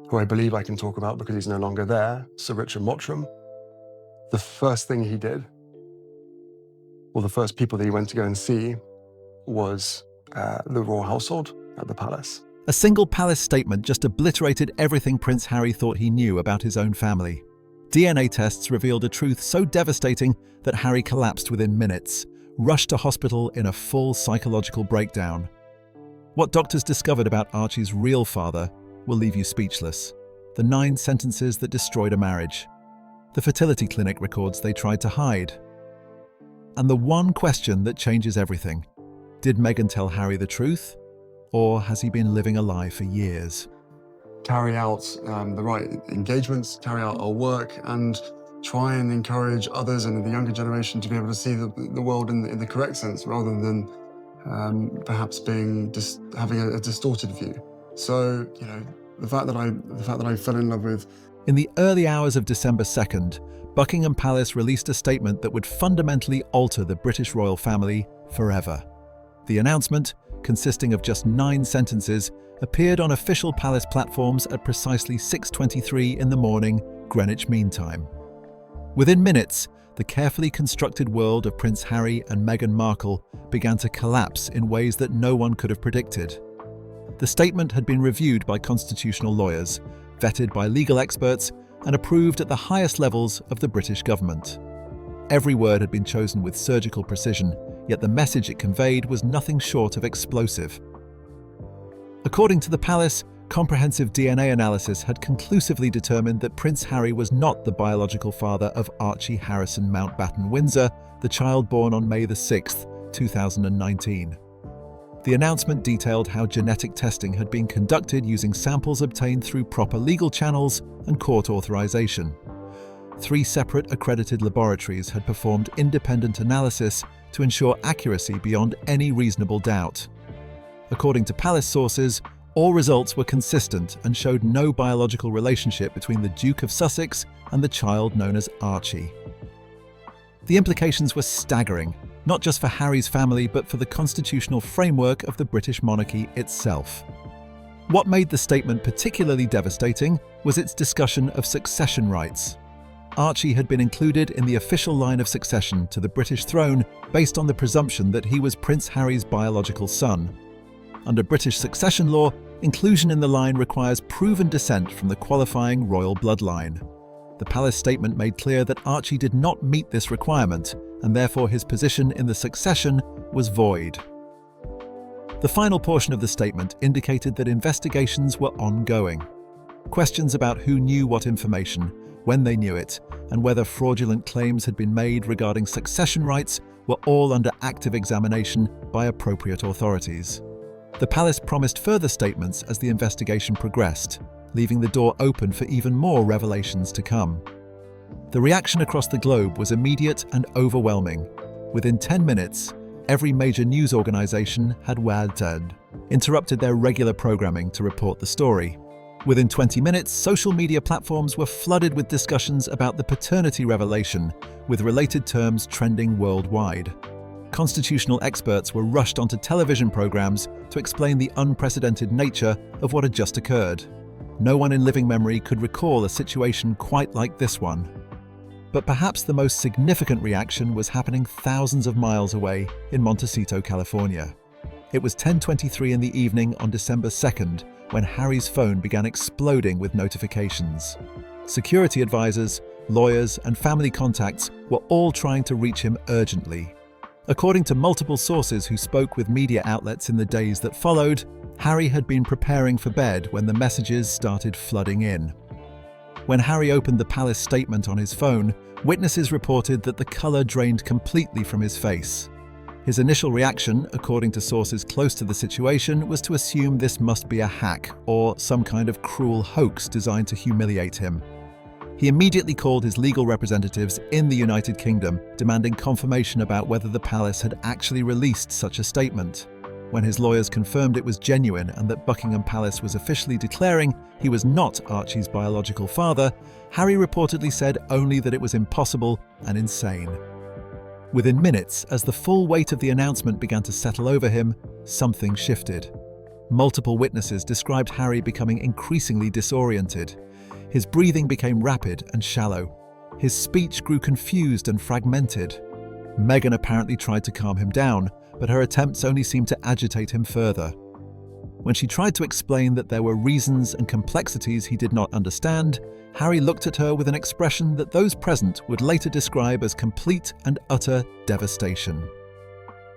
who I believe I can talk about because he's no longer there, Sir Richard Mottram, the first thing he did, or the first people that he went to go and see, was the royal household at the palace. A single palace statement just obliterated everything Prince Harry thought he knew about his own family. DNA tests revealed a truth so devastating that Harry collapsed within minutes, rushed to hospital in a full psychological breakdown. What doctors discovered about Archie's real father will leave you speechless. The 9 sentences that destroyed a marriage. The fertility clinic records they tried to hide. And the one question that changes everything. Did Meghan tell Harry the truth? Or has he been living a lie for years? Carry out the right engagements, carry out our work, and try and encourage others and the younger generation to be able to see the world in the correct sense, rather than perhaps having a distorted view. So, the fact that I fell in love with. In the early hours of December 2nd, Buckingham Palace released a statement that would fundamentally alter the British royal family forever. The announcement, consisting of just 9 sentences, appeared on official palace platforms at precisely 6:23 in the morning, Greenwich Mean Time. Within minutes, the carefully constructed world of Prince Harry and Meghan Markle began to collapse in ways that no one could have predicted. The statement had been reviewed by constitutional lawyers, vetted by legal experts, and approved at the highest levels of the British government. Every word had been chosen with surgical precision, yet the message it conveyed was nothing short of explosive. According to the palace, comprehensive DNA analysis had conclusively determined that Prince Harry was not the biological father of Archie Harrison Mountbatten Windsor, the child born on May 6, 2019. The announcement detailed how genetic testing had been conducted using samples obtained through proper legal channels and court authorization. 3 separate accredited laboratories had performed independent analysis to ensure accuracy beyond any reasonable doubt. According to palace sources, all results were consistent and showed no biological relationship between the Duke of Sussex and the child known as Archie. The implications were staggering, not just for Harry's family but for the constitutional framework of the British monarchy itself. What made the statement particularly devastating was its discussion of succession rights. Archie had been included in the official line of succession to the British throne based on the presumption that he was Prince Harry's biological son. Under British succession law, inclusion in the line requires proven descent from the qualifying royal bloodline. The palace statement made clear that Archie did not meet this requirement, and therefore his position in the succession was void. The final portion of the statement indicated that investigations were ongoing. Questions about who knew what information, when they knew it, and whether fraudulent claims had been made regarding succession rights were all under active examination by appropriate authorities. The palace promised further statements as the investigation progressed, leaving the door open for even more revelations to come. The reaction across the globe was immediate and overwhelming. Within 10 minutes, every major news organization had interrupted their regular programming to report the story. Within 20 minutes, social media platforms were flooded with discussions about the paternity revelation, with related terms trending worldwide. Constitutional experts were rushed onto television programs to explain the unprecedented nature of what had just occurred. No one in living memory could recall a situation quite like this one. But perhaps the most significant reaction was happening thousands of miles away in Montecito, California. It was 10:23 in the evening on December 2nd when Harry's phone began exploding with notifications. Security advisors, lawyers, and family contacts were all trying to reach him urgently. According to multiple sources who spoke with media outlets in the days that followed, Harry had been preparing for bed when the messages started flooding in. When Harry opened the palace statement on his phone, witnesses reported that the colour drained completely from his face. His initial reaction, according to sources close to the situation, was to assume this must be a hack or some kind of cruel hoax designed to humiliate him. He immediately called his legal representatives in the United Kingdom, demanding confirmation about whether the palace had actually released such a statement. When his lawyers confirmed it was genuine and that Buckingham Palace was officially declaring he was not Archie's biological father, Harry reportedly said only that it was impossible and insane. Within minutes, as the full weight of the announcement began to settle over him, something shifted. multiple witnesses described Harry becoming increasingly disoriented. His breathing became rapid and shallow. His speech grew confused and fragmented. Meghan apparently tried to calm him down, but her attempts only seemed to agitate him further. When she tried to explain that there were reasons and complexities he did not understand, Harry looked at her with an expression that those present would later describe as complete and utter devastation.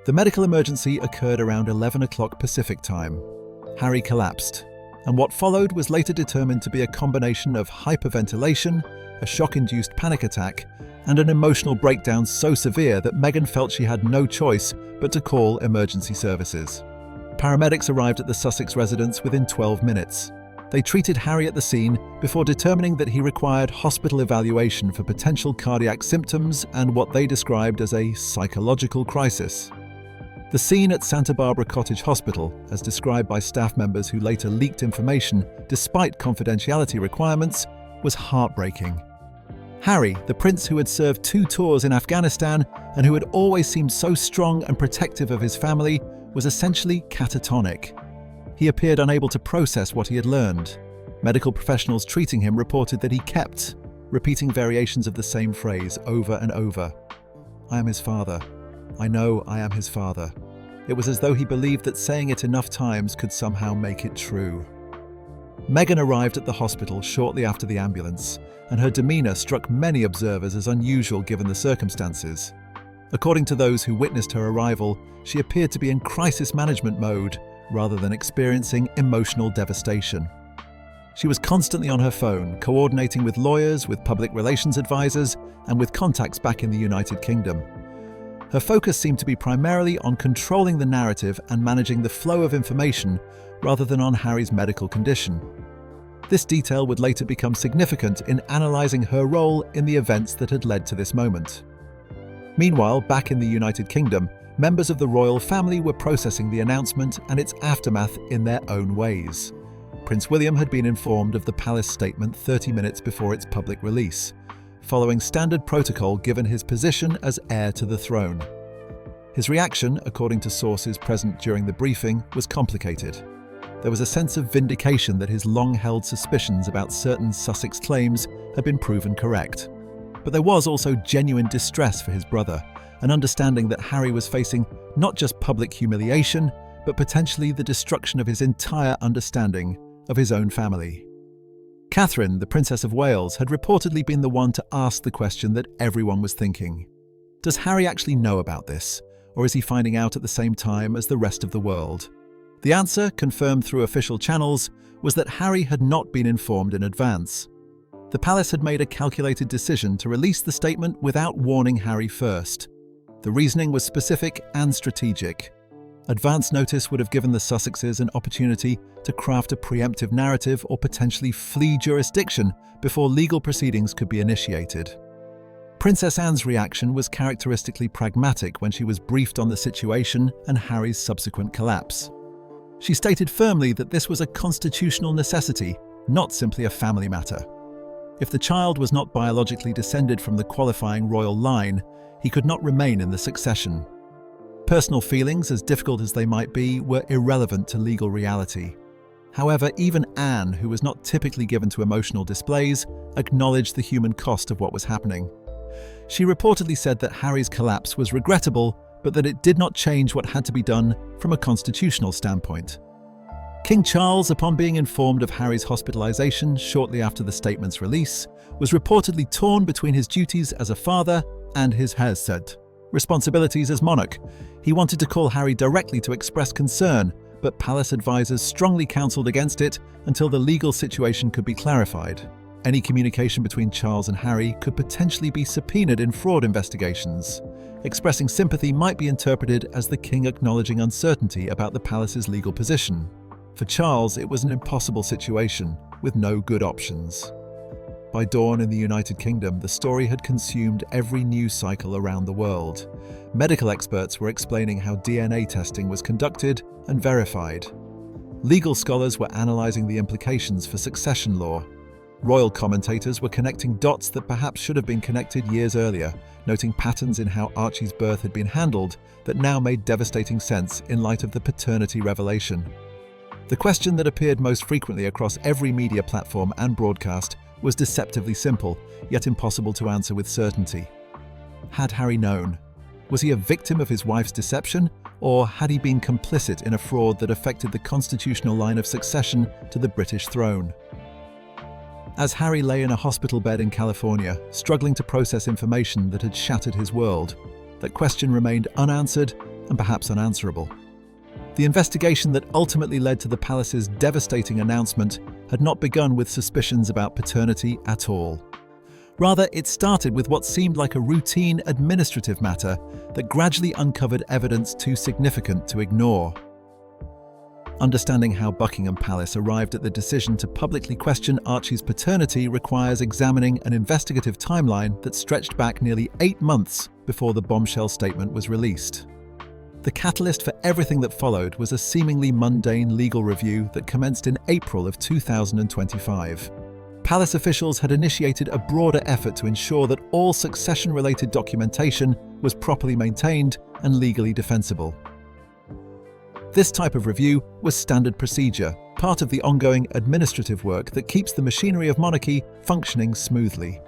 The medical emergency occurred around 11 o'clock Pacific time. Harry collapsed, and what followed was later determined to be a combination of hyperventilation, a shock-induced panic attack, and an emotional breakdown so severe that Meghan felt she had no choice but to call emergency services. Paramedics arrived at the Sussex residence within 12 minutes. They treated Harry at the scene before determining that he required hospital evaluation for potential cardiac symptoms and what they described as a psychological crisis. The scene at Santa Barbara Cottage Hospital, as described by staff members who later leaked information despite confidentiality requirements, was heartbreaking. Harry, the prince who had served 2 tours in Afghanistan and who had always seemed so strong and protective of his family, was essentially catatonic. He appeared unable to process what he had learned. Medical professionals treating him reported that he kept repeating variations of the same phrase over and over. "I am his father. I know I am his father." It was as though he believed that saying it enough times could somehow make it true. Meghan arrived at the hospital shortly after the ambulance, and her demeanour struck many observers as unusual given the circumstances. According to those who witnessed her arrival, she appeared to be in crisis management mode rather than experiencing emotional devastation. She was constantly on her phone, coordinating with lawyers, with public relations advisors, and with contacts back in the United Kingdom. Her focus seemed to be primarily on controlling the narrative and managing the flow of information rather than on Harry's medical condition. This detail would later become significant in analysing her role in the events that had led to this moment. Meanwhile, back in the United Kingdom, members of the royal family were processing the announcement and its aftermath in their own ways. Prince William had been informed of the palace statement 30 minutes before its public release, following standard protocol given his position as heir to the throne. His reaction, according to sources present during the briefing, was complicated. There was a sense of vindication that his long-held suspicions about certain Sussex claims had been proven correct. But there was also genuine distress for his brother, an understanding that Harry was facing not just public humiliation, but potentially the destruction of his entire understanding of his own family. Catherine, the Princess of Wales, had reportedly been the one to ask the question that everyone was thinking. Does Harry actually know about this, or is he finding out at the same time as the rest of the world? The answer, confirmed through official channels, was that Harry had not been informed in advance. The palace had made a calculated decision to release the statement without warning Harry first. The reasoning was specific and strategic. Advance notice would have given the Sussexes an opportunity to craft a preemptive narrative or potentially flee jurisdiction before legal proceedings could be initiated. Princess Anne's reaction was characteristically pragmatic when she was briefed on the situation and Harry's subsequent collapse. She stated firmly that this was a constitutional necessity, not simply a family matter. If the child was not biologically descended from the qualifying royal line, he could not remain in the succession. Personal feelings, as difficult as they might be, were irrelevant to legal reality. However, even Anne, who was not typically given to emotional displays, acknowledged the human cost of what was happening. She reportedly said that Harry's collapse was regrettable, but that it did not change what had to be done from a constitutional standpoint. King Charles, upon being informed of Harry's hospitalization shortly after the statement's release, was reportedly torn between his duties as a father and his Hesed responsibilities as monarch. He wanted to call Harry directly to express concern, but palace advisors strongly counselled against it until the legal situation could be clarified. Any communication between Charles and Harry could potentially be subpoenaed in fraud investigations. Expressing sympathy might be interpreted as the king acknowledging uncertainty about the palace's legal position. For Charles, it was an impossible situation, with no good options. By dawn in the United Kingdom, the story had consumed every news cycle around the world. Medical experts were explaining how DNA testing was conducted and verified. Legal scholars were analysing the implications for succession law. Royal commentators were connecting dots that perhaps should have been connected years earlier, noting patterns in how Archie's birth had been handled that now made devastating sense in light of the paternity revelation. The question that appeared most frequently across every media platform and broadcast was deceptively simple, yet impossible to answer with certainty. Had Harry known? Was he a victim of his wife's deception, or had he been complicit in a fraud that affected the constitutional line of succession to the British throne? As Harry lay in a hospital bed in California, struggling to process information that had shattered his world, that question remained unanswered and perhaps unanswerable. The investigation that ultimately led to the palace's devastating announcement had not begun with suspicions about paternity at all. Rather, it started with what seemed like a routine administrative matter that gradually uncovered evidence too significant to ignore. Understanding how Buckingham Palace arrived at the decision to publicly question Archie's paternity requires examining an investigative timeline that stretched back nearly 8 months before the bombshell statement was released. The catalyst for everything that followed was a seemingly mundane legal review that commenced in April of 2025. Palace officials had initiated a broader effort to ensure that all succession-related documentation was properly maintained and legally defensible. This type of review was standard procedure, part of the ongoing administrative work that keeps the machinery of monarchy functioning smoothly.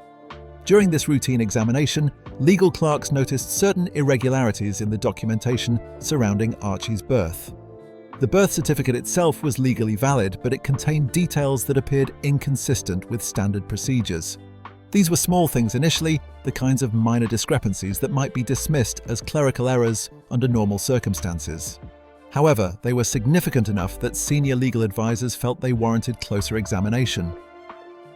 During this routine examination, legal clerks noticed certain irregularities in the documentation surrounding Archie's birth. The birth certificate itself was legally valid, but it contained details that appeared inconsistent with standard procedures. These were small things initially, the kinds of minor discrepancies that might be dismissed as clerical errors under normal circumstances. However, they were significant enough that senior legal advisors felt they warranted closer examination.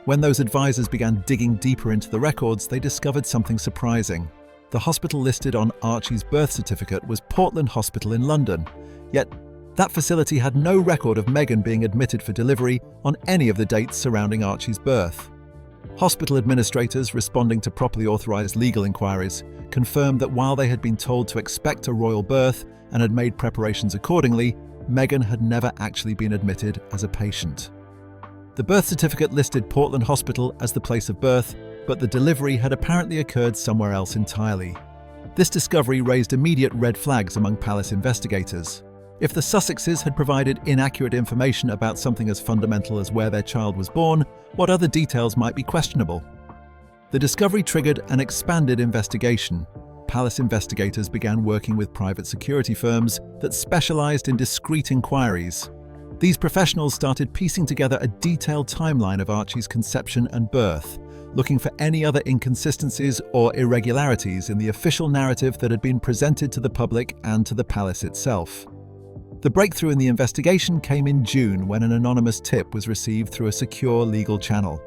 When those advisors began digging deeper into the records, they discovered something surprising. The hospital listed on Archie's birth certificate was Portland Hospital in London, yet that facility had no record of Meghan being admitted for delivery on any of the dates surrounding Archie's birth. Hospital administrators responding to properly authorized legal inquiries confirmed that while they had been told to expect a royal birth and had made preparations accordingly, Meghan had never actually been admitted as a patient. The birth certificate listed Portland Hospital as the place of birth, but the delivery had apparently occurred somewhere else entirely. This discovery raised immediate red flags among palace investigators. If the Sussexes had provided inaccurate information about something as fundamental as where their child was born, what other details might be questionable? The discovery triggered an expanded investigation. Palace investigators began working with private security firms that specialized in discreet inquiries. These professionals started piecing together a detailed timeline of Archie's conception and birth, looking for any other inconsistencies or irregularities in the official narrative that had been presented to the public and to the palace itself. The breakthrough in the investigation came in June when an anonymous tip was received through a secure legal channel.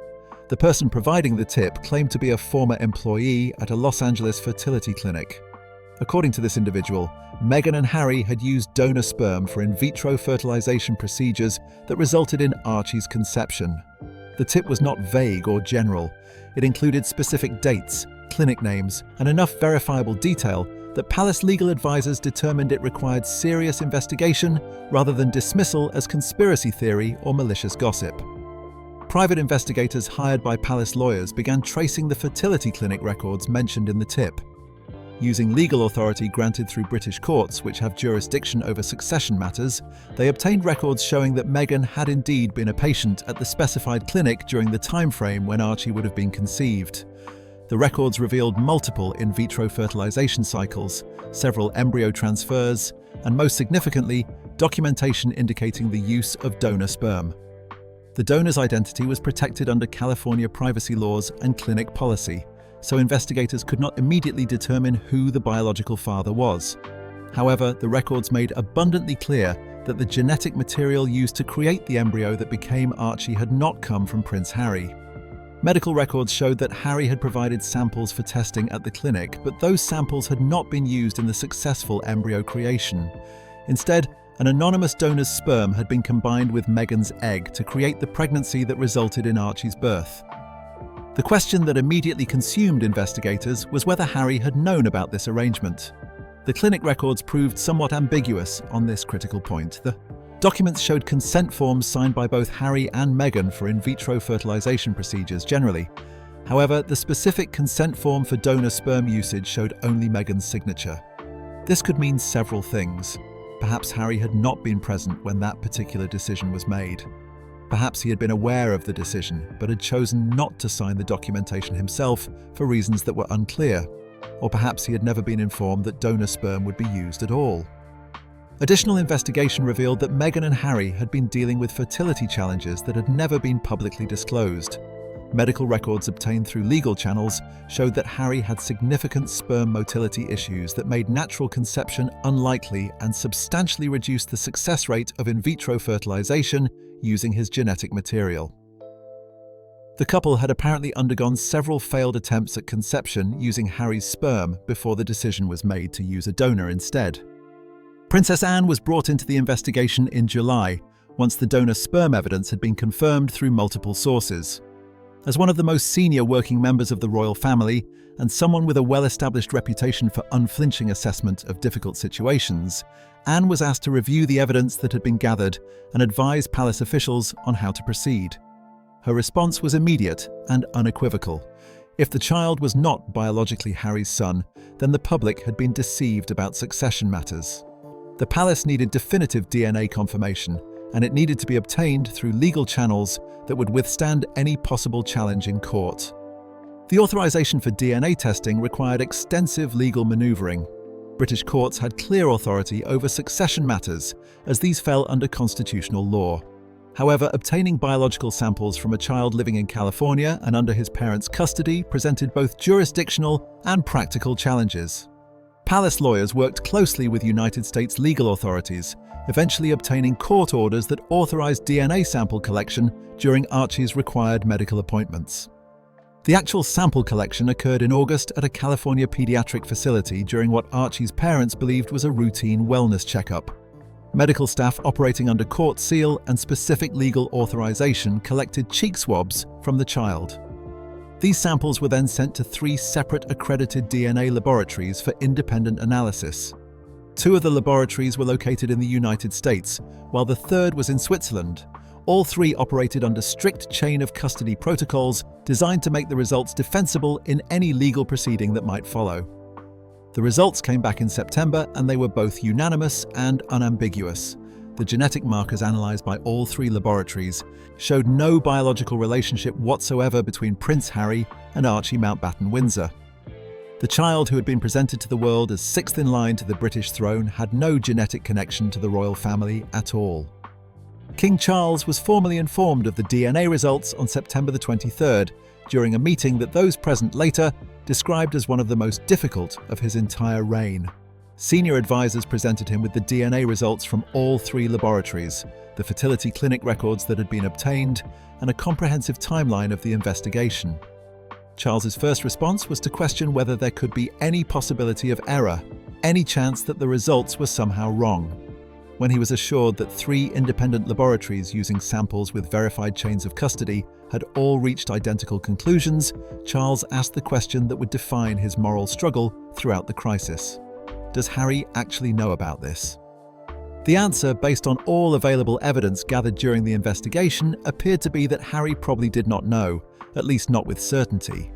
The person providing the tip claimed to be a former employee at a Los Angeles fertility clinic. According to this individual, Meghan and Harry had used donor sperm for in vitro fertilization procedures that resulted in Archie's conception. The tip was not vague or general. It included specific dates, clinic names, and enough verifiable detail that palace legal advisors determined it required serious investigation rather than dismissal as conspiracy theory or malicious gossip. Private investigators hired by palace lawyers began tracing the fertility clinic records mentioned in the tip. Using legal authority granted through British courts, which have jurisdiction over succession matters, they obtained records showing that Meghan had indeed been a patient at the specified clinic during the time frame when Archie would have been conceived. The records revealed multiple in vitro fertilization cycles, several embryo transfers, and most significantly, documentation indicating the use of donor sperm. The donor's identity was protected under California privacy laws and clinic policy, so investigators could not immediately determine who the biological father was. However, the records made abundantly clear that the genetic material used to create the embryo that became Archie had not come from Prince Harry. Medical records showed that Harry had provided samples for testing at the clinic, but those samples had not been used in the successful embryo creation. Instead, an anonymous donor's sperm had been combined with Meghan's egg to create the pregnancy that resulted in Archie's birth. The question that immediately consumed investigators was whether Harry had known about this arrangement. The clinic records proved somewhat ambiguous on this critical point. The documents showed consent forms signed by both Harry and Meghan for in vitro fertilization procedures generally. However, the specific consent form for donor sperm usage showed only Meghan's signature. This could mean several things. perhaps Harry had not been present when that particular decision was made. Perhaps he had been aware of the decision, but had chosen not to sign the documentation himself for reasons that were unclear. Or perhaps he had never been informed that donor sperm would be used at all. Additional investigation revealed that Meghan and Harry had been dealing with fertility challenges that had never been publicly disclosed. Medical records obtained through legal channels showed that Harry had significant sperm motility issues that made natural conception unlikely and substantially reduced the success rate of in vitro fertilization using his genetic material. The couple had apparently undergone several failed attempts at conception using Harry's sperm before the decision was made to use a donor instead. Princess Anne was brought into the investigation in July, once the donor sperm evidence had been confirmed through multiple sources. As one of the most senior working members of the royal family, and someone with a well-established reputation for unflinching assessment of difficult situations, Anne was asked to review the evidence that had been gathered and advise palace officials on how to proceed. Her response was immediate and unequivocal. If the child was not biologically Harry's son, then the public had been deceived about succession matters. The palace needed definitive DNA confirmation, and it needed to be obtained through legal channels that would withstand any possible challenge in court. The authorization for DNA testing required extensive legal maneuvering. British courts had clear authority over succession matters, as these fell under constitutional law. However, obtaining biological samples from a child living in California and under his parents' custody presented both jurisdictional and practical challenges. Palace lawyers worked closely with United States legal authorities, eventually obtaining court orders that authorized DNA sample collection during Archie's required medical appointments. The actual sample collection occurred in August at a California pediatric facility during what Archie's parents believed was a routine wellness checkup. Medical staff operating under court seal and specific legal authorization collected cheek swabs from the child. These samples were then sent to 3 separate accredited DNA laboratories for independent analysis. 2 of the laboratories were located in the United States, while the third was in Switzerland. All 3 operated under strict chain of custody protocols designed to make the results defensible in any legal proceeding that might follow. The results came back in September, and they were both unanimous and unambiguous. The genetic markers analysed by all 3 laboratories showed no biological relationship whatsoever between Prince Harry and Archie Mountbatten-Windsor. The child who had been presented to the world as 6th in line to the British throne had no genetic connection to the royal family at all. King Charles was formally informed of the DNA results on September the 23rd during a meeting that those present later described as one of the most difficult of his entire reign. Senior advisors presented him with the DNA results from all 3 laboratories, the fertility clinic records that had been obtained, and a comprehensive timeline of the investigation. Charles's first response was to question whether there could be any possibility of error, any chance that the results were somehow wrong. When he was assured that 3 independent laboratories using samples with verified chains of custody had all reached identical conclusions, Charles asked the question that would define his moral struggle throughout the crisis. Does Harry actually know about this? The answer, based on all available evidence gathered during the investigation, appeared to be that Harry probably did not know, at least not with certainty.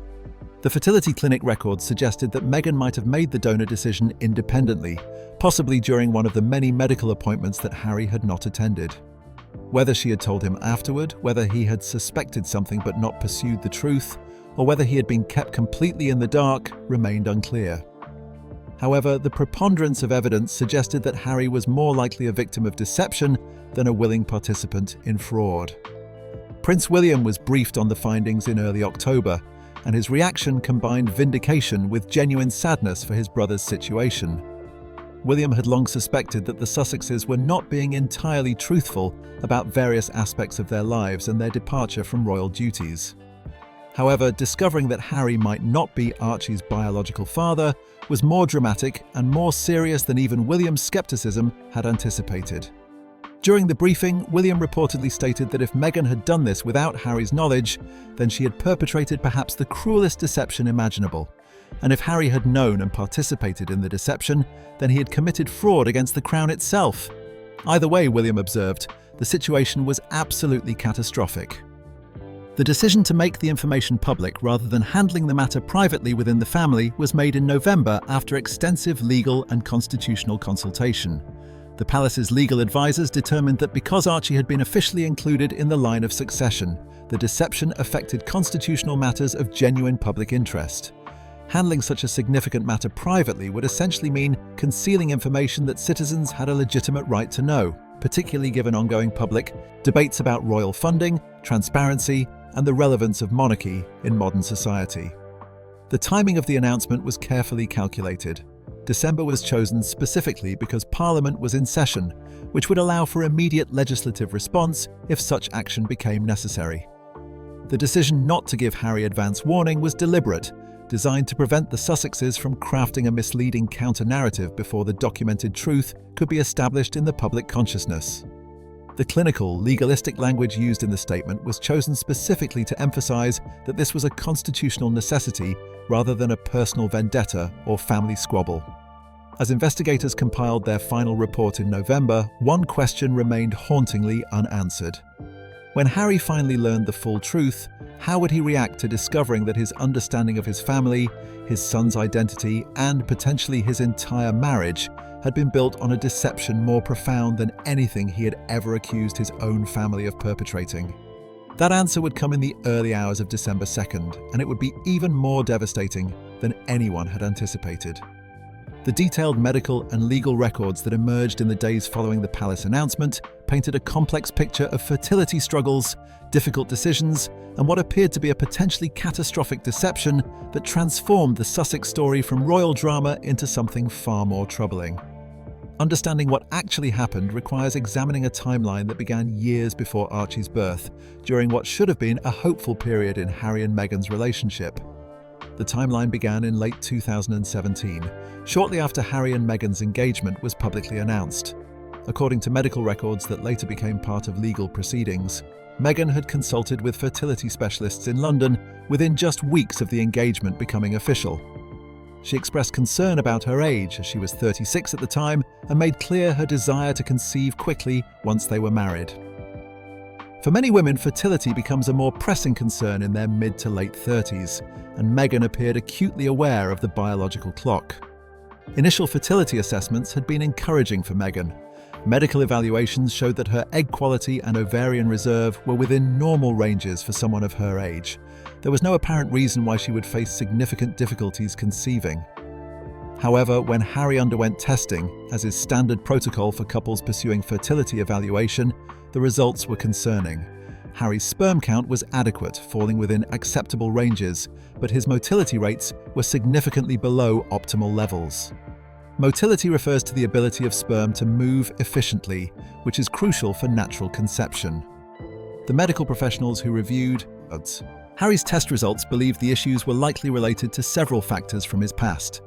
The fertility clinic records suggested that Meghan might have made the donor decision independently, possibly during one of the many medical appointments that Harry had not attended. Whether she had told him afterward, whether he had suspected something but not pursued the truth, or whether he had been kept completely in the dark, remained unclear. However, the preponderance of evidence suggested that Harry was more likely a victim of deception than a willing participant in fraud. Prince William was briefed on the findings in early October, and his reaction combined vindication with genuine sadness for his brother's situation. William had long suspected that the Sussexes were not being entirely truthful about various aspects of their lives and their departure from royal duties. However, discovering that Harry might not be Archie's biological father was more dramatic and more serious than even William's skepticism had anticipated. During the briefing, William reportedly stated that if Meghan had done this without Harry's knowledge, then she had perpetrated perhaps the cruelest deception imaginable. And if Harry had known and participated in the deception, then he had committed fraud against the crown itself. Either way, William observed, the situation was absolutely catastrophic. The decision to make the information public rather than handling the matter privately within the family was made in November after extensive legal and constitutional consultation. The palace's legal advisors determined that because Archie had been officially included in the line of succession, the deception affected constitutional matters of genuine public interest. Handling such a significant matter privately would essentially mean concealing information that citizens had a legitimate right to know, particularly given ongoing public debates about royal funding, transparency, and the relevance of monarchy in modern society. The timing of the announcement was carefully calculated. December was chosen specifically because Parliament was in session, which would allow for immediate legislative response if such action became necessary. The decision not to give Harry advance warning was deliberate, designed to prevent the Sussexes from crafting a misleading counter-narrative before the documented truth could be established in the public consciousness. The clinical, legalistic language used in the statement was chosen specifically to emphasize that this was a constitutional necessity rather than a personal vendetta or family squabble. As investigators compiled their final report in November, one question remained hauntingly unanswered. When Harry finally learned the full truth, how would he react to discovering that his understanding of his family, his son's identity, and potentially his entire marriage had been built on a deception more profound than anything he had ever accused his own family of perpetrating? That answer would come in the early hours of December 2nd, and it would be even more devastating than anyone had anticipated. The detailed medical and legal records that emerged in the days following the palace announcement painted a complex picture of fertility struggles, difficult decisions, and what appeared to be a potentially catastrophic deception that transformed the Sussex story from royal drama into something far more troubling. Understanding what actually happened requires examining a timeline that began years before Archie's birth, during what should have been a hopeful period in Harry and Meghan's relationship. The timeline began in late 2017, shortly after Harry and Meghan's engagement was publicly announced. According to medical records that later became part of legal proceedings, Meghan had consulted with fertility specialists in London within just weeks of the engagement becoming official. She expressed concern about her age, as she was 36 at the time, and made clear her desire to conceive quickly once they were married. For many women, fertility becomes a more pressing concern in their mid to late 30s, and Meghan appeared acutely aware of the biological clock. Initial fertility assessments had been encouraging for Meghan. Medical evaluations showed that her egg quality and ovarian reserve were within normal ranges for someone of her age. There was no apparent reason why she would face significant difficulties conceiving. However, when Harry underwent testing, as is standard protocol for couples pursuing fertility evaluation, the results were concerning. Harry's sperm count was adequate, falling within acceptable ranges, but his motility rates were significantly below optimal levels. Motility refers to the ability of sperm to move efficiently, which is crucial for natural conception. The medical professionals who reviewed Harry's test results believed the issues were likely related to several factors from his past.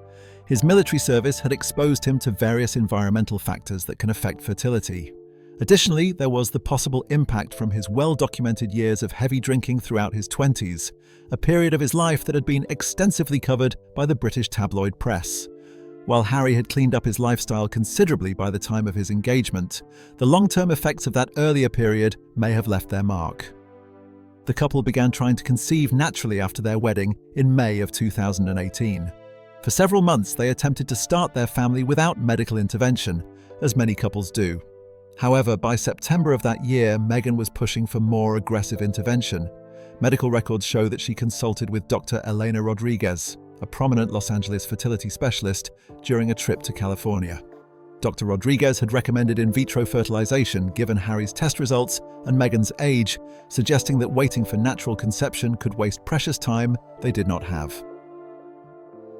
His military service had exposed him to various environmental factors that can affect fertility. Additionally, there was the possible impact from his well-documented years of heavy drinking throughout his 20s, a period of his life that had been extensively covered by the British tabloid press. While Harry had cleaned up his lifestyle considerably by the time of his engagement, the long-term effects of that earlier period may have left their mark. The couple began trying to conceive naturally after their wedding in May of 2018. For several months, they attempted to start their family without medical intervention, as many couples do. However, by September of that year, Meghan was pushing for more aggressive intervention. Medical records show that she consulted with Dr. Elena Rodriguez, a prominent Los Angeles fertility specialist, during a trip to California. Dr. Rodriguez had recommended in vitro fertilization given Harry's test results and Meghan's age, suggesting that waiting for natural conception could waste precious time they did not have.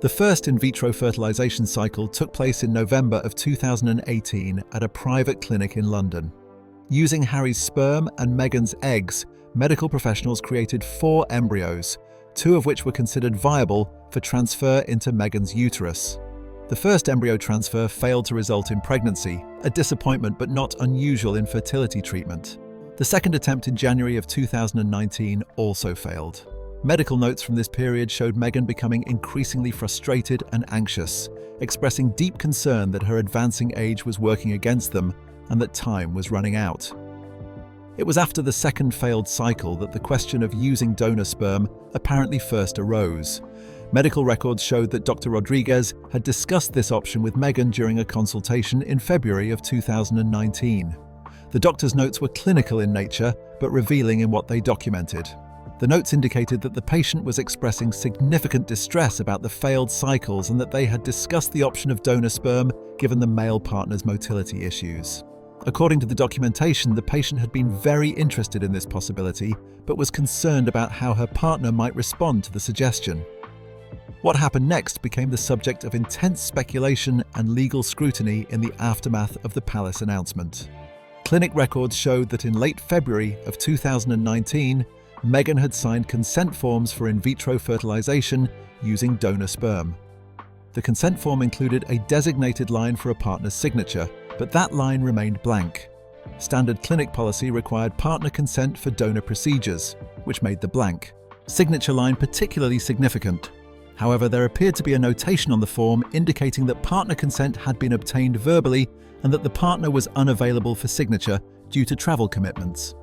The first in vitro fertilization cycle took place in November of 2018 at a private clinic in London. Using Harry's sperm and Meghan's eggs, medical professionals created 4 embryos, 2 of which were considered viable for transfer into Meghan's uterus. The first embryo transfer failed to result in pregnancy, a disappointment but not unusual in fertility treatment. The second attempt in January of 2019 also failed. Medical notes from this period showed Meghan becoming increasingly frustrated and anxious, expressing deep concern that her advancing age was working against them and that time was running out. It was after the second failed cycle that the question of using donor sperm apparently first arose. Medical records showed that Dr. Rodriguez had discussed this option with Meghan during a consultation in February of 2019. The doctor's notes were clinical in nature, but revealing in what they documented. The notes indicated that the patient was expressing significant distress about the failed cycles and that they had discussed the option of donor sperm given the male partner's motility issues. According to the documentation, the patient had been very interested in this possibility, but was concerned about how her partner might respond to the suggestion. What happened next became the subject of intense speculation and legal scrutiny in the aftermath of the palace announcement. Clinic records showed that in late February of 2019, Meghan had signed consent forms for in vitro fertilization using donor sperm. The consent form included a designated line for a partner's signature, but that line remained blank. Standard clinic policy required partner consent for donor procedures, which made the blank signature line particularly significant. However, there appeared to be a notation on the form indicating that partner consent had been obtained verbally and that the partner was unavailable for signature due to travel commitments.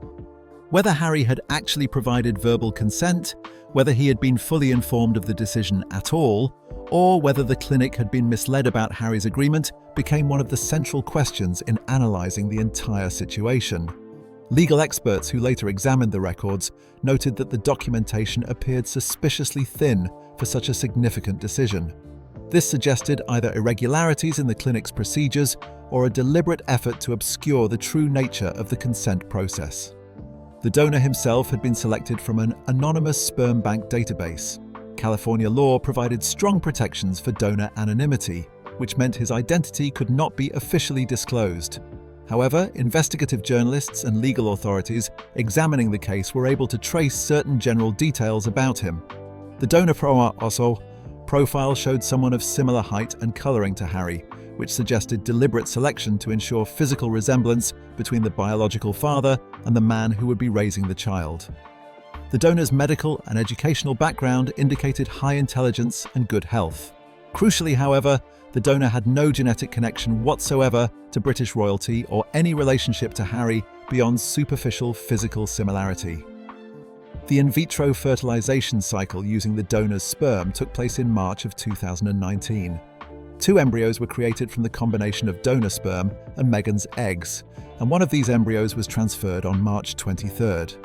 Whether Harry had actually provided verbal consent, whether he had been fully informed of the decision at all, or whether the clinic had been misled about Harry's agreement became one of the central questions in analysing the entire situation. Legal experts who later examined the records noted that the documentation appeared suspiciously thin for such a significant decision. This suggested either irregularities in the clinic's procedures or a deliberate effort to obscure the true nature of the consent process. The donor himself had been selected from an anonymous sperm bank database. California law provided strong protections for donor anonymity, which meant his identity could not be officially disclosed. However, investigative journalists and legal authorities examining the case were able to trace certain general details about him. The donor profile showed someone of similar height and colouring to Harry, which suggested deliberate selection to ensure physical resemblance between the biological father and the man who would be raising the child. The donor's medical and educational background indicated high intelligence and good health. Crucially, however, the donor had no genetic connection whatsoever to British royalty or any relationship to Harry beyond superficial physical similarity. The in vitro fertilization cycle using the donor's sperm took place in March of 2019. 2 embryos were created from the combination of donor sperm and Meghan's eggs, and one of these embryos was transferred on March 23rd.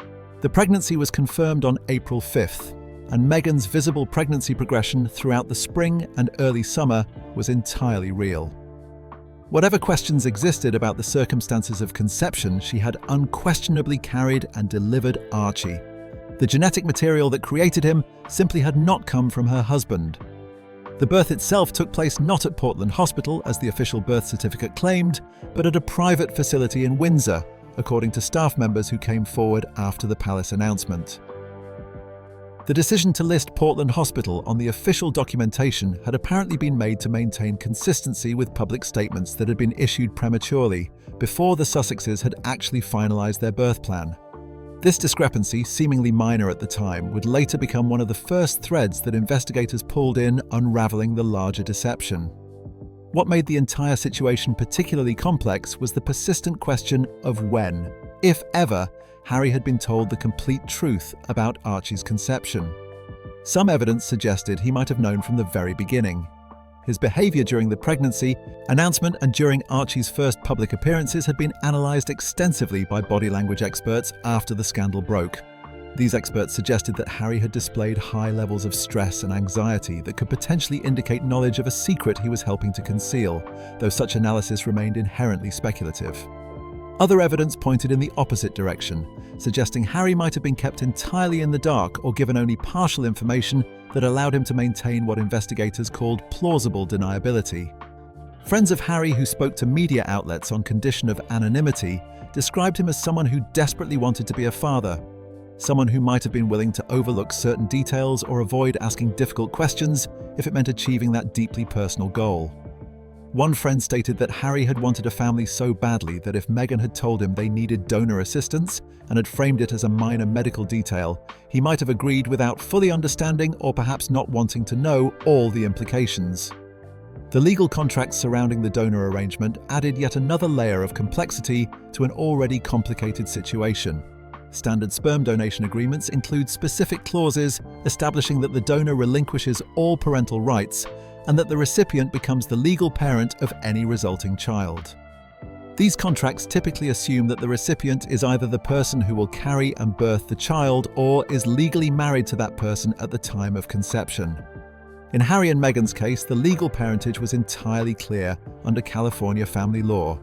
The pregnancy was confirmed on April 5th, and Meghan's visible pregnancy progression throughout the spring and early summer was entirely real. Whatever questions existed about the circumstances of conception, she had unquestionably carried and delivered Archie. The genetic material that created him simply had not come from her husband. The birth itself took place not at Portland Hospital, as the official birth certificate claimed, but at a private facility in Windsor, according to staff members who came forward after the palace announcement. The decision to list Portland Hospital on the official documentation had apparently been made to maintain consistency with public statements that had been issued prematurely, before the Sussexes had actually finalised their birth plan. This discrepancy, seemingly minor at the time, would later become one of the first threads that investigators pulled in, unravelling the larger deception. What made the entire situation particularly complex was the persistent question of when, if ever, Harry had been told the complete truth about Archie's conception. Some evidence suggested he might have known from the very beginning. His behaviour during the pregnancy announcement and during Archie's first public appearances had been analysed extensively by body language experts after the scandal broke. These experts suggested that Harry had displayed high levels of stress and anxiety that could potentially indicate knowledge of a secret he was helping to conceal, though such analysis remained inherently speculative. Other evidence pointed in the opposite direction, suggesting Harry might have been kept entirely in the dark or given only partial information that allowed him to maintain what investigators called plausible deniability. Friends of Harry who spoke to media outlets on condition of anonymity described him as someone who desperately wanted to be a father, someone who might have been willing to overlook certain details or avoid asking difficult questions if it meant achieving that deeply personal goal. One friend stated that Harry had wanted a family so badly that if Meghan had told him they needed donor assistance and had framed it as a minor medical detail, he might have agreed without fully understanding or perhaps not wanting to know all the implications. The legal contracts surrounding the donor arrangement added yet another layer of complexity to an already complicated situation. Standard sperm donation agreements include specific clauses establishing that the donor relinquishes all parental rights and that the recipient becomes the legal parent of any resulting child. These contracts typically assume that the recipient is either the person who will carry and birth the child or is legally married to that person at the time of conception. In Harry and Meghan's case, the legal parentage was entirely clear under California family law.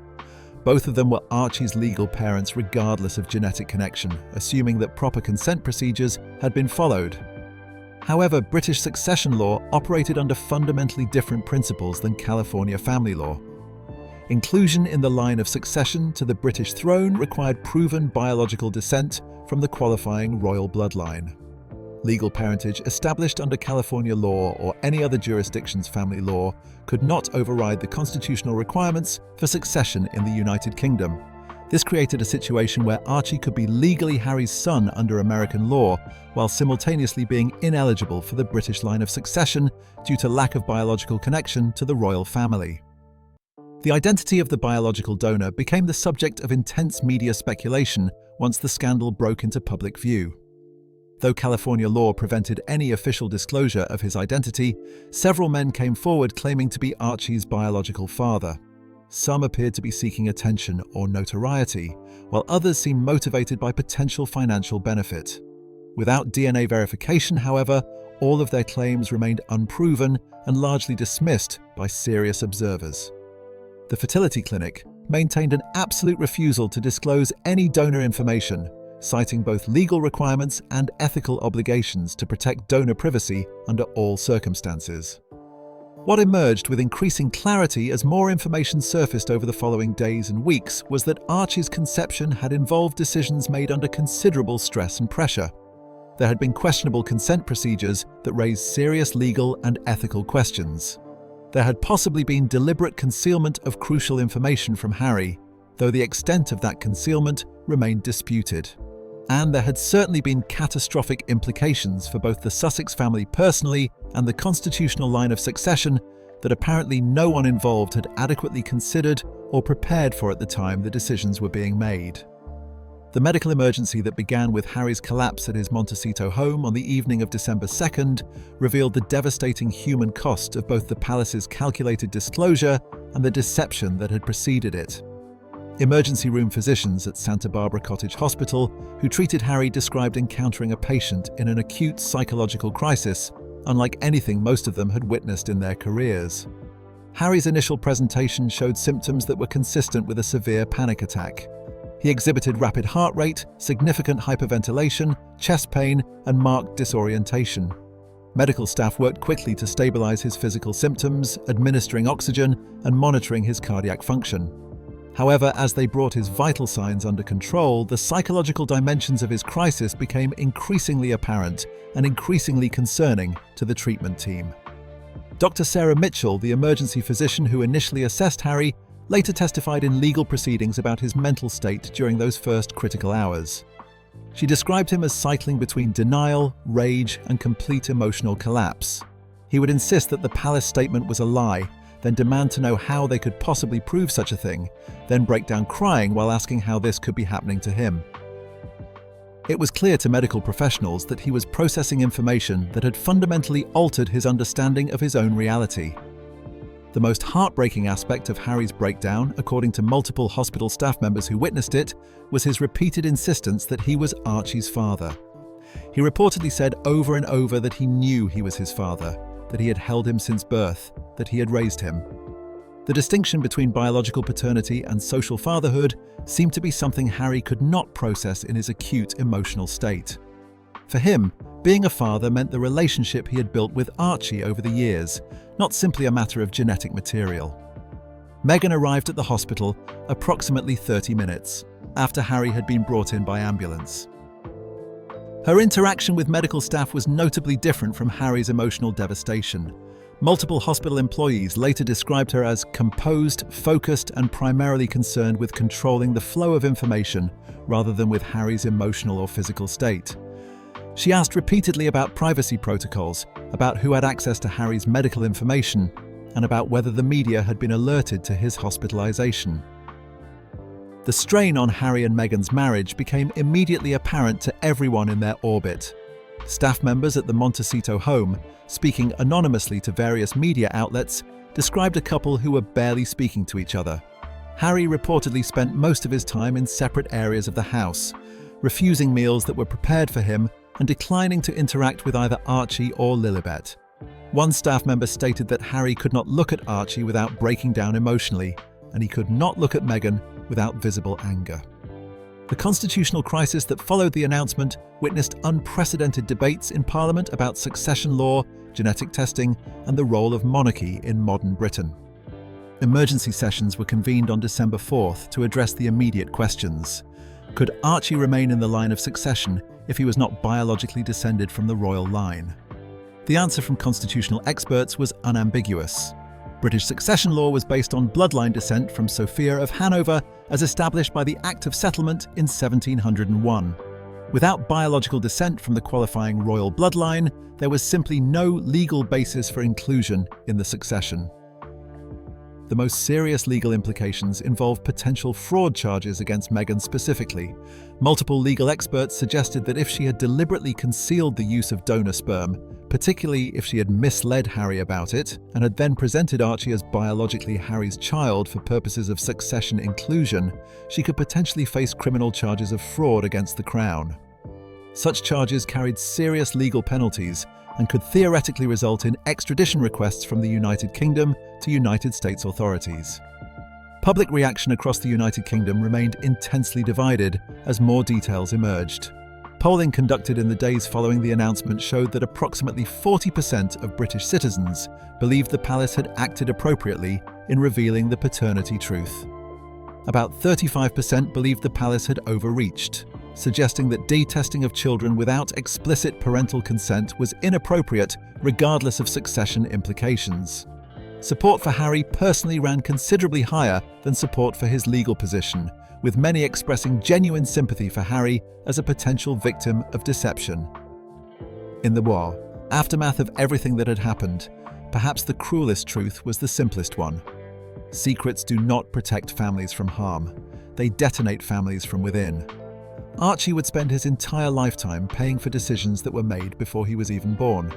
Both of them were Archie's legal parents regardless of genetic connection, assuming that proper consent procedures had been followed. However, British succession law operated under fundamentally different principles than California family law. Inclusion in the line of succession to the British throne required proven biological descent from the qualifying royal bloodline. Legal parentage established under California law or any other jurisdiction's family law could not override the constitutional requirements for succession in the United Kingdom. This created a situation where Archie could be legally Harry's son under American law, while simultaneously being ineligible for the British line of succession due to lack of biological connection to the royal family. The identity of the biological donor became the subject of intense media speculation once the scandal broke into public view. Though California law prevented any official disclosure of his identity, several men came forward claiming to be Archie's biological father. Some appeared to be seeking attention or notoriety, while others seemed motivated by potential financial benefit. Without DNA verification, however, all of their claims remained unproven and largely dismissed by serious observers. The fertility clinic maintained an absolute refusal to disclose any donor information, citing both legal requirements and ethical obligations to protect donor privacy under all circumstances. What emerged with increasing clarity as more information surfaced over the following days and weeks was that Archie's conception had involved decisions made under considerable stress and pressure. There had been questionable consent procedures that raised serious legal and ethical questions. There had possibly been deliberate concealment of crucial information from Harry, though the extent of that concealment remained disputed. And there had certainly been catastrophic implications for both the Sussex family personally and the constitutional line of succession that apparently no one involved had adequately considered or prepared for at the time the decisions were being made. The medical emergency that began with Harry's collapse at his Montecito home on the evening of December 2nd revealed the devastating human cost of both the palace's calculated disclosure and the deception that had preceded it. Emergency room physicians at Santa Barbara Cottage Hospital who treated Harry described encountering a patient in an acute psychological crisis, unlike anything most of them had witnessed in their careers. Harry's initial presentation showed symptoms that were consistent with a severe panic attack. He exhibited rapid heart rate, significant hyperventilation, chest pain, and marked disorientation. Medical staff worked quickly to stabilize his physical symptoms, administering oxygen and monitoring his cardiac function. However, as they brought his vital signs under control, the psychological dimensions of his crisis became increasingly apparent and increasingly concerning to the treatment team. Dr. Sarah Mitchell, the emergency physician who initially assessed Harry, later testified in legal proceedings about his mental state during those first critical hours. She described him as cycling between denial, rage, and complete emotional collapse. He would insist that the palace statement was a lie, then demand to know how they could possibly prove such a thing, then break down crying while asking how this could be happening to him. It was clear to medical professionals that he was processing information that had fundamentally altered his understanding of his own reality. The most heartbreaking aspect of Harry's breakdown, according to multiple hospital staff members who witnessed it, was his repeated insistence that he was Archie's father. He reportedly said over and over that he knew he was his father, that he had held him since birth, that he had raised him. The distinction between biological paternity and social fatherhood seemed to be something Harry could not process in his acute emotional state. For him, being a father meant the relationship he had built with Archie over the years, not simply a matter of genetic material. Meghan arrived at the hospital approximately 30 minutes after Harry had been brought in by ambulance. Her interaction with medical staff was notably different from Harry's emotional devastation. Multiple hospital employees later described her as composed, focused, and primarily concerned with controlling the flow of information rather than with Harry's emotional or physical state. She asked repeatedly about privacy protocols, about who had access to Harry's medical information, and about whether the media had been alerted to his hospitalization. The strain on Harry and Meghan's marriage became immediately apparent to everyone in their orbit. Staff members at the Montecito home, speaking anonymously to various media outlets, described a couple who were barely speaking to each other. Harry reportedly spent most of his time in separate areas of the house, refusing meals that were prepared for him and declining to interact with either Archie or Lilibet. One staff member stated that Harry could not look at Archie without breaking down emotionally, and he could not look at Meghan without visible anger. The constitutional crisis that followed the announcement witnessed unprecedented debates in Parliament about succession law, genetic testing, and the role of monarchy in modern Britain. Emergency sessions were convened on December 4th to address the immediate questions. Could Archie remain in the line of succession if he was not biologically descended from the royal line? The answer from constitutional experts was unambiguous. British succession law was based on bloodline descent from Sophia of Hanover as established by the Act of Settlement in 1701. Without biological descent from the qualifying royal bloodline, there was simply no legal basis for inclusion in the succession. The most serious legal implications involve potential fraud charges against Meghan specifically. Multiple legal experts suggested that if she had deliberately concealed the use of donor sperm, particularly if she had misled Harry about it, and had then presented Archie as biologically Harry's child for purposes of succession inclusion, she could potentially face criminal charges of fraud against the Crown. Such charges carried serious legal penalties and could theoretically result in extradition requests from the United Kingdom to United States authorities. Public reaction across the United Kingdom remained intensely divided as more details emerged. Polling conducted in the days following the announcement showed that approximately 40% of British citizens believed the palace had acted appropriately in revealing the paternity truth. About 35% believed the palace had overreached, suggesting that detesting of children without explicit parental consent was inappropriate regardless of succession implications. Support for Harry personally ran considerably higher than support for his legal position, with many expressing genuine sympathy for Harry as a potential victim of deception. In the war, aftermath of everything that had happened, perhaps the cruelest truth was the simplest one. Secrets do not protect families from harm. They detonate families from within. Archie would spend his entire lifetime paying for decisions that were made before he was even born.